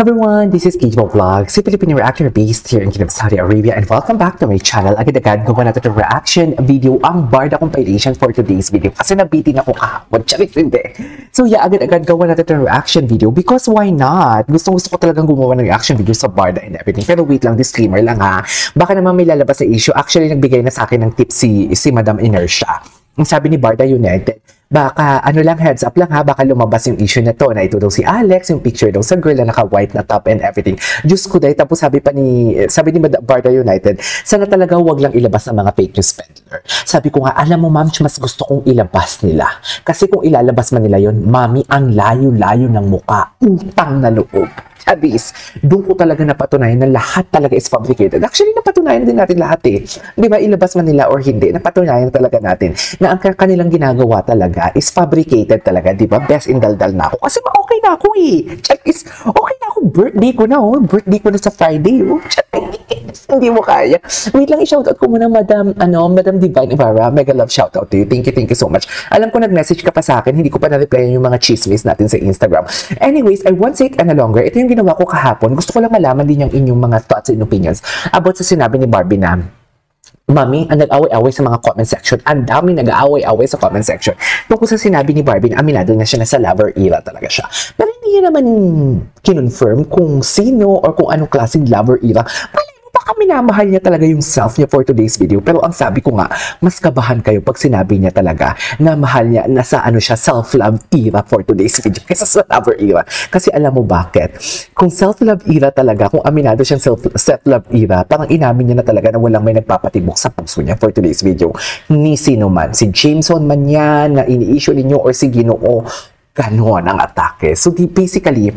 Everyone, this is Kijmo Vlog, si Filipino reactor based here in Kingdom, Saudi Arabia, and welcome back to my channel. Agad-agad gawa natin ng reaction video ang Barda compilation for today's video kasi nabitin ako kahapon. Charis, hindi. So yeah, agad-agad gawa natin ng reaction video because why not? Gusto ko talagang gumawa ng reaction video sa Barda and everything. Pero wait lang, disclaimer lang ha. Baka naman may lalabas sa issue. Actually, nagbigay na sa akin ng tip si Madam Inertia. Ang sabi ni Barda United, baka ano lang, heads up lang ha, baka lumabas yung issue na to na ito daw si Alex, yung picture daw sa girl na naka-white na top and everything. Diyos ko dahil, tapos sabi ni Barda United, sana talaga wag lang ilabas ng mga fake news peddler. Sabi ko nga, alam mo ma'am, mas gusto kong ilabas nila. Kasi kung ilalabas man nila yon, mami, ang layo-layo ng muka, utang na loob. Abis, doon ko talaga napatunayan na lahat talaga is fabricated. Actually, napatunayan din natin lahat eh. Di ba, ilabas man nila or hindi, napatunayan talaga natin na ang kanilang ginagawa talaga is fabricated talaga, di ba? Best in daldal na ako. Kasi okay na ako eh. Check is, okay na ako. Birthday ko na oh. Birthday ko na sa Friday oh. Hindi mo kaya. Wait lang, i-shoutout ko muna Madam Divine Ibarra. Mega love shoutout to you. Thank you so much. Alam ko nag-message ka pa sa akin, hindi ko pa na-replyan yung mga chismis natin sa Instagram. Anyways, I won't say it any longer. Ito yung ginawa ko kahapon. Gusto ko lang malaman din yung inyong mga thoughts and opinions about sa sinabi ni Barbie na, Mami, ang nag-away-away sa mga comment section. Ang dami nag-away-away sa comment section. Tungkol sa sinabi ni Barbie na aminado na siya na sa lover era talaga siya. Pero hindi niya naman kinonfirm kung sino or kung anong klaseng lover era. Baka minamahal niya talaga yung self niya for today's video. Pero ang sabi ko nga, mas kabahan kayo pag sinabi niya talaga na mahal niya, nasa ano siya, self-love era for today's video kaysa sa lover era. Kasi alam mo bakit? Kung self-love era talaga, kung aminado siyang self-love era, parang inamin niya na talaga na walang may nagpapatibok sa puso niya for today's video. Ni sino man. Si Jameson man yan, na ini-issue ninyo, or si Ginoo, ganon ang atake. So basically,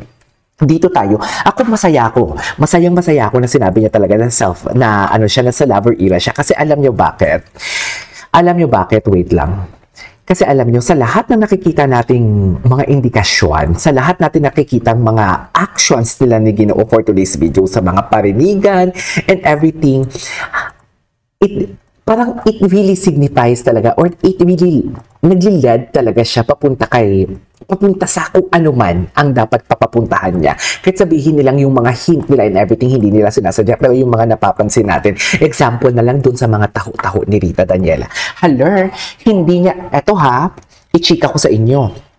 dito tayo. Ako masaya ako. Masayang-masaya ako na sinabi niya talaga na ano siya, na sa lover era siya. Kasi alam niyo bakit? Alam niyo bakit? Wait lang. Kasi alam niyo, sa lahat ng nakikita nating mga indikasyon, sa lahat natin nakikitang mga actions nila ni Ginoo for today's video, sa mga parinigan and everything, parang it really signifies talaga, or it really nagli-lead talaga siya papunta sa kung ano man ang dapat papapuntahan niya. Kahit sabihin nilang yung mga hint nila and everything, hindi nila sinasadya, pero yung mga napapansin natin. Example na lang dun sa mga taho-taho ni Rita Daniela. Hello, hindi niya, eto ha, i-chika ko sa inyo.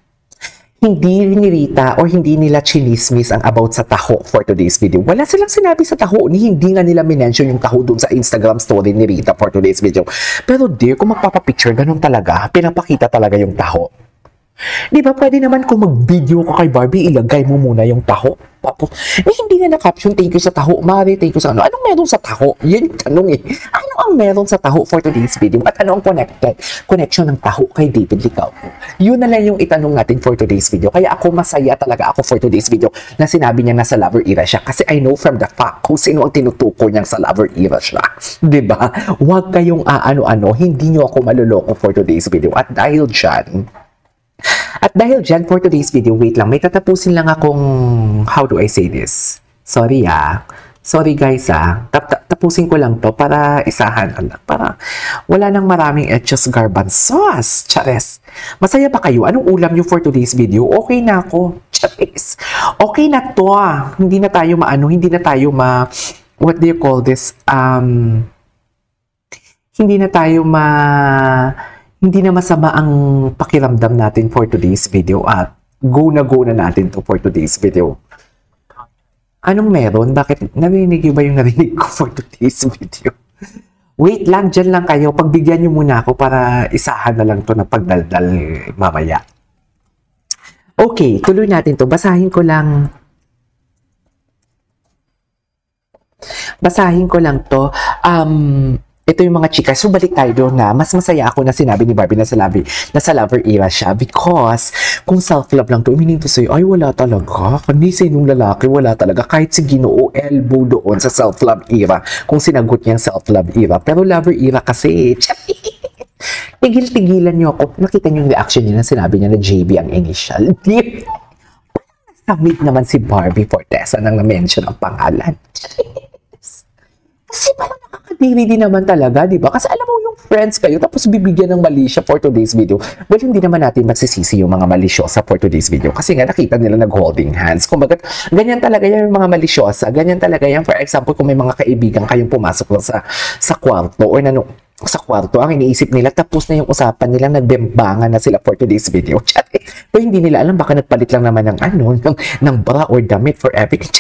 Hindi ni Rita or hindi nila chinismis ang about sa taho for today's video. Wala silang sinabi sa taho. Hindi nga nila minention yung taho dun sa Instagram story ni Rita for today's video. Pero dear, kung magpapapicture, ganun talaga. Pinapakita talaga yung taho. Di ba, pwede naman kung mag-video ko kay Barbie, ilagay mo muna yung taho. Hindi nga na-caption, thank you sa taho, Mari, thank you sa ano. Anong meron sa taho? Yun yung tanong eh. Ano ang meron sa taho for today's video? At ano ang connection ng taho kay David Licao? Yun na lang yung itanong natin for today's video. Kaya ako masaya talaga ako for today's video na sinabi niya na sa lover era siya. Kasi I know from the fact kung sino ang tinutukoy niyang sa lover era siya. Diba? Huwag kayong ano-ano, hindi niyo ako maluloko for today's video. At dahil dyan, for today's video, wait lang, may tatapusin lang akong, how do I say this? Sorry guys tapusin ko lang to para isahan, para wala nang maraming etchos garbanzos, chares. Masaya ba kayo? Anong ulam nyo for today's video? Okay na ako, chares. Okay na to, hindi na tayo what do you call this, hindi na masama ang pakiramdam natin for today's video at go na natin to for today's video. Anong meron? Bakit? Narinig ba yung narinig ko for today's video? Wait lang, dyan lang kayo. Pagbigyan nyo muna ako para isahan na lang to na pagdaldal mamaya. Okay, tuloy natin to. Basahin ko lang to. Ito yung mga chika. So, balik tayo doon na mas masaya ako na sinabi ni Barbie na sa lover era siya because kung self-love lang to, meaning to say, ay, wala talaga. Kanisi nung lalaki, wala talaga. Kahit si Ginoo, elbow doon sa self-love era kung sinagot niyang self-love era. Pero lover era kasi, tigil-tigilan niyo ako. Nakita niyo yung reaction niya na sinabi niya na JB ang initial. Submit naman si Barbie Fortesa nang na-mention ang pangalan. Kasi parang Nakakadiri din naman talaga, di ba? Kasi alam mo yung friends kayo, tapos bibigyan ng mali siya for today's video. Well, hindi naman natin magsisisi yung mga malisyosa for today's video. Kasi nga nakita nila nag-holding hands. Kumbaga, ganyan talaga yan yung mga malisyosa. Ganyan talaga yan. For example, kung may mga kaibigan kayong pumasok lang sa kwarto or sa kwarto, ang iniisip nila, tapos na yung usapan nila, nagbembangan na sila for today's video. Pero hindi nila alam, baka nagpalit lang naman ng bra or damit for everything.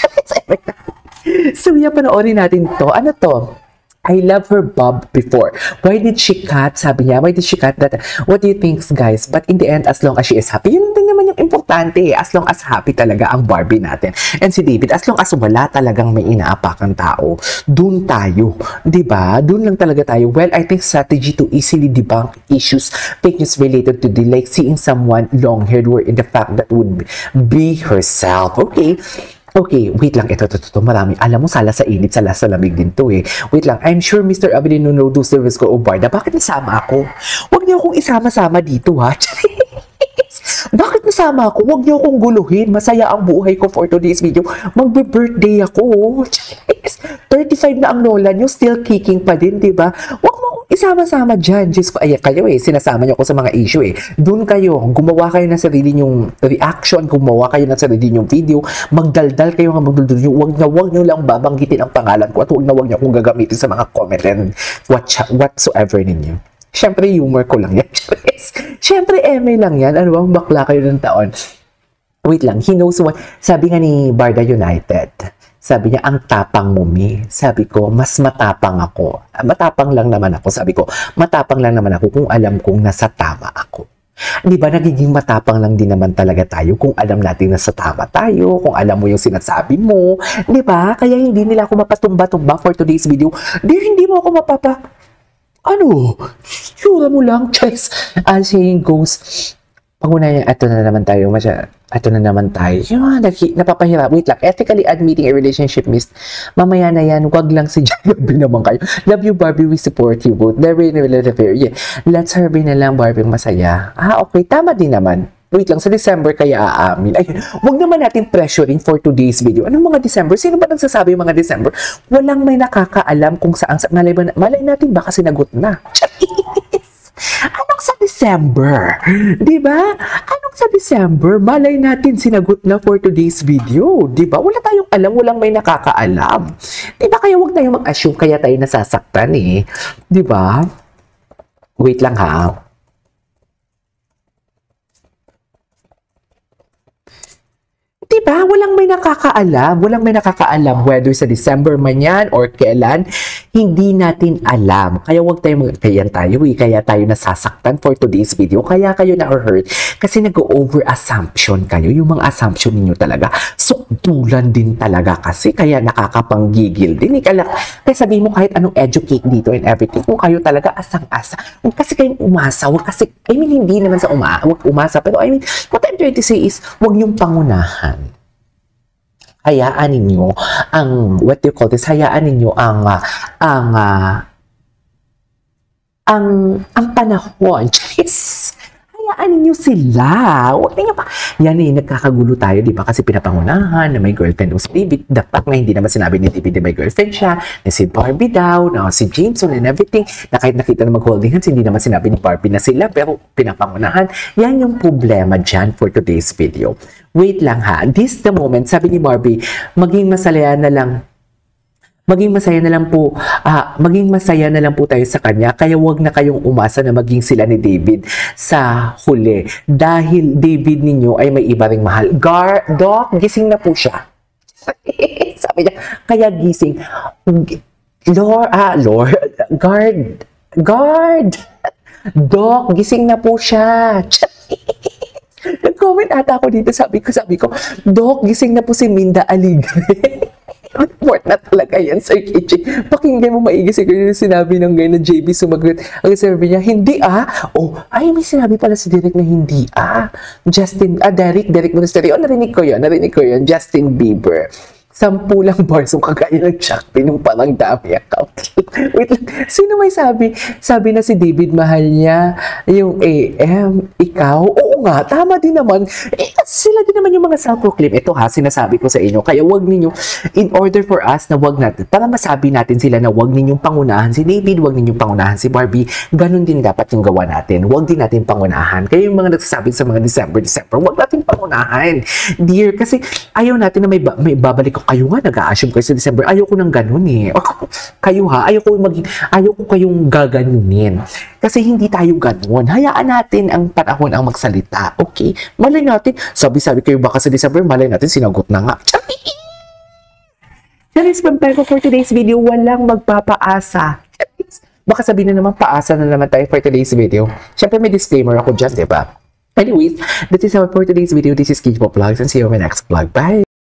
So, yan, panoorin natin to. Ano to? I love her bob before. Why did she cut? Sabi niya, why did she cut that? What do you think, guys? But in the end, as long as she is happy, yun din naman yung importante. As long as happy talaga ang Barbie natin. And si David, as long as wala talagang may inaapakan tao, dun tayo. Diba? Dun lang talaga tayo. Well, I think strategy to easily debunk issues, fake news related to the like seeing someone long-haired were in the fact that would be herself. Okay, wait lang. Ito, marami. Alam mo, sala sa init, sala sa lamig din to eh. Wait lang. I'm sure Mr. Avelino knows the service ko o Barda. Bakit nasama ako? Huwag niyo akong isama-sama dito, ha? Bakit nasama ako? Huwag niyo akong guluhin. Masaya ang buhay ko for today's video. Magbe-birthday ako. 35 na ang lola niyo, still kicking pa din, di ba? Huwag mo akong isama-sama dyan. Just, ay, kayo eh, sinasama niyo ako sa mga issue eh. Doon kayo, gumawa kayo ng sarili niyong reaction, gumawa kayo ng sarili niyong video, magdaldal kayo nga magdaldal niyo. Huwag niyo lang babanggitin ang pangalan ko at huwag niyo akong gagamitin sa mga comment and whatsoever ninyo. Siyempre, humor ko lang yan. Siyempre, eme lang yan. Ano bang bakla kayo ng taon? Wait lang, he knows what. Sabi nga ni Barda United, sabi niya, ang tapang mo, Mi. Sabi ko, mas matapang ako. Matapang lang naman ako. Sabi ko, matapang lang naman ako kung alam kong nasa tama ako. Di ba, nagiging matapang lang din naman talaga tayo kung alam natin nasa tama tayo, kung alam mo yung sinasabi mo. Di ba? Kaya hindi nila ako mapatumba-tumba for today's video. Hindi mo ako ano? Sura mo lang, Chess. As saying goes, pag-una ito na naman tayo, napapahirap. Wait lang, ethically admitting a relationship missed. Mamaya na yan, wag lang si Barbie naman kayo. Love you, Barbie, we support you both. Never in a relative affair. Yeah, let's Barbie na lang, Barbie, masaya. Okay, tama din naman. Wait lang, sa December kaya aamin. Ay, wag naman natin pressuring for today's video. Anong mga December? Sino ba nagsasabi yung mga December? Walang may nakakaalam kung saan. Malay natin baka sinagot na. Anong sa December? Diba? Anong sa December? Malay natin sinagot na for today's video. Diba? Wala tayong alam, walang may nakakaalam. Diba? Kaya wag tayong mag-assume kaya tayo nasasaktan eh. Diba? Wait lang ha. Diba? Walang may nakakaalam whether sa December man yan or kailan, hindi natin alam. Kaya wag tayo kaya tayo nasasaktan for today's video. Kaya kayo na-hurt kasi nag-over assumption kayo. Yung mga assumption niyo talaga sukdulan din talaga kasi kaya nakakapanggigil din. Kaya sabihin mo kahit anong educate dito and everything, kung kayo talaga asang-asa, huwag kasi kayong umasa, hindi naman sa huwag umasa, pero what I'm trying to say is, huwag niyong pangunahan. Hayaan ninyo ang, hayaan ninyo ang panahon. Yes! Hayaan ninyo sila. Huwag ninyo pa. Yan eh, nagkakagulo tayo, di ba? Kasi pinapangunahan na may girlfriend o si David. The fact na hindi naman sinabi ni David na may girlfriend siya, na si Barbie daw, na si Jameson and everything, na kahit nakita na mag-holding hands, hindi naman sinabi ni Barbie na sila, pero pinapangunahan. Yan yung problema dyan for today's video. Wait lang ha. This the moment, sabi ni Barbie, maging masaya na lang po tayo sa kanya, kaya wag na kayong umasa na maging sila ni David sa huli. Dahil David ninyo ay may iba ring mahal. Doc, gising na po siya. Sabi niya, kaya gising. Guard. Doc, gising na po siya. Nag-comment ata ako dito, sabi ko, Doc, gising na po si Minda Aligre. Report na talaga yan, Sir KJ. Pakinggan mo maigi siguro yung sinabi ng guy na JB sumagot. Ang sabi niya, hindi may sinabi pala si Derek na hindi Derek Monasterio. Narinig ko yun, Justin Bieber. 10 lang bars. So, kagaya ng Shakti nung parang dami account. Wait lang. Sino may sabi? Sabi na si David, mahal niya yung AM. Ikaw? Oo nga, tama din naman. Sila din naman yung mga self-proclaim. Ito ha, sinasabi ko sa inyo. Kaya wag ninyo, in order for us na wag natin, para masabi natin sila na wag ninyong pangunahan si David, wag ninyong pangunahan si Barbie, ganun din dapat yung gawa natin. Wag din natin pangunahan. Kaya yung mga nagsasabi sa mga December, wag natin pangunahan. Dear, kasi ayaw natin na may babalik ko. Kayo nga, nag-a-assume kayo sa December. Ayaw ko ng ganun eh. Kayo ha, ayaw ko kayong gaganunin. Kasi hindi tayo ganun. Hayaan natin ang panahon ang magsalita. Okay? Malay natin, sabi-sabi kayo baka sa December, malay natin, sinagot na nga. Charis, pampero for today's video, walang magpapaasa. Baka sabihin na naman, paasa na naman tayo for today's video. Siyempre, may disclaimer ako dyan, diba? Anyways, this is all for today's video. This is Kijpo Vlogs and see you on my next vlog. Bye!